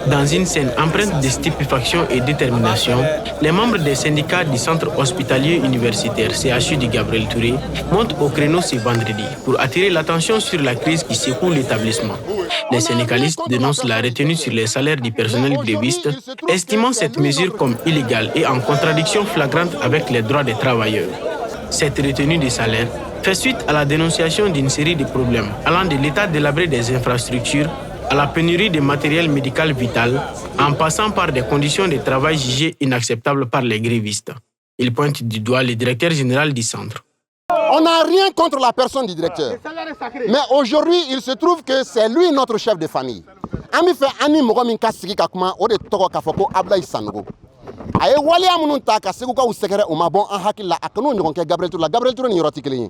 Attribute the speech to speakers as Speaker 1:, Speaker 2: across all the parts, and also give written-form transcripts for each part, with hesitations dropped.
Speaker 1: Dans une scène empreinte de stupéfaction et détermination, les membres des syndicats du centre hospitalier universitaire CHU de Gabriel Touré montent au créneau ce vendredi pour attirer l'attention sur la crise qui secoue l'établissement. Les syndicalistes dénoncent la retenue sur les salaires du personnel gréviste, estimant cette mesure comme illégale et en contradiction flagrante avec les droits des travailleurs. Cette retenue des salaires fait suite à la dénonciation d'une série de problèmes allant de l'état délabré des infrastructures à la pénurie de matériel médical vital, en passant par des conditions de travail jugées inacceptables par les grévistes. Il pointe du doigt le directeur général du centre.
Speaker 2: On n'a rien contre la personne du directeur. Mais aujourd'hui, il se trouve que c'est lui notre chef de famille. Ami fait ani mogo min kasigi kakuma o de togo kafoko Ablaye Sanogo. Aye wali amunun ta kasigu ka usekere o mabon an hakilla akano nyon ke Gabriel Touré ni yoroti kelin.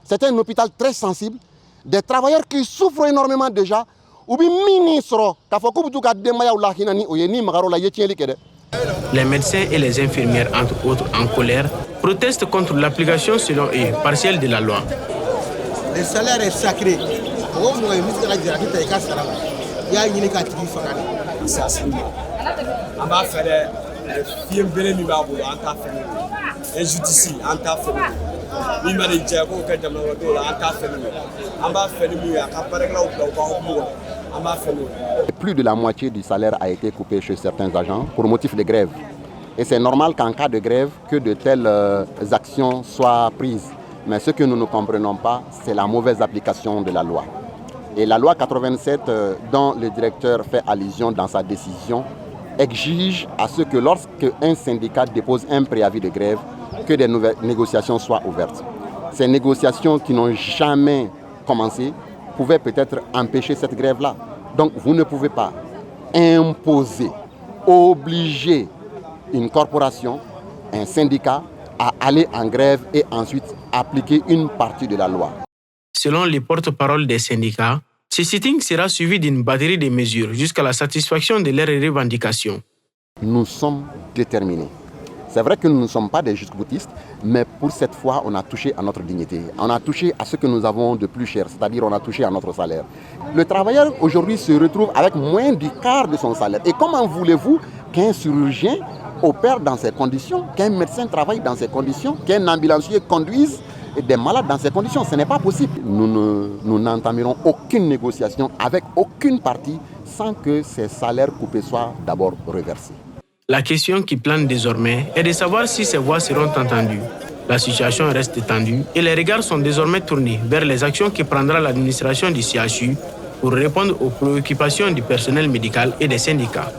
Speaker 2: C'est un hôpital très sensible, des travailleurs qui souffrent énormément déjà.
Speaker 1: Les médecins et les infirmières, entre autres en colère, protestent contre l'application selon eux partielle de la loi.
Speaker 3: Le salaire est sacré.
Speaker 2: Plus de la moitié du salaire a été coupé chez certains agents pour motif de grève. Et c'est normal qu'en cas de grève, que de telles actions soient prises. Mais ce que nous ne comprenons pas, c'est la mauvaise application de la loi. Et la loi 87, dont le directeur fait allusion dans sa décision, exige à ce que lorsqu'un syndicat dépose un préavis de grève, que des nouvelles négociations soient ouvertes. Ces négociations qui n'ont jamais commencé pouvaient peut-être empêcher cette grève-là. Donc vous ne pouvez pas imposer, obliger une corporation, un syndicat à aller en grève et ensuite appliquer une partie de la loi.
Speaker 1: Selon les porte-paroles des syndicats, ce sitting sera suivi d'une batterie de mesures jusqu'à la satisfaction de leurs revendications.
Speaker 2: Nous sommes déterminés. C'est vrai que nous ne sommes pas des jusqu'au-boutistes, mais pour cette fois, on a touché à notre dignité. On a touché à ce que nous avons de plus cher, c'est-à-dire on a touché à notre salaire. Le travailleur aujourd'hui se retrouve avec moins du quart de son salaire. Et comment voulez-vous qu'un chirurgien opère dans ces conditions, qu'un médecin travaille dans ces conditions, qu'un ambulancier conduise des malades dans ces conditions? Ce n'est pas possible. Nous n'entamerons aucune négociation avec aucune partie sans que ces salaires coupés soient d'abord reversés.
Speaker 1: La question qui plane désormais est de savoir si ces voix seront entendues. La situation reste tendue et les regards sont désormais tournés vers les actions que prendra l'administration du CHU pour répondre aux préoccupations du personnel médical et des syndicats.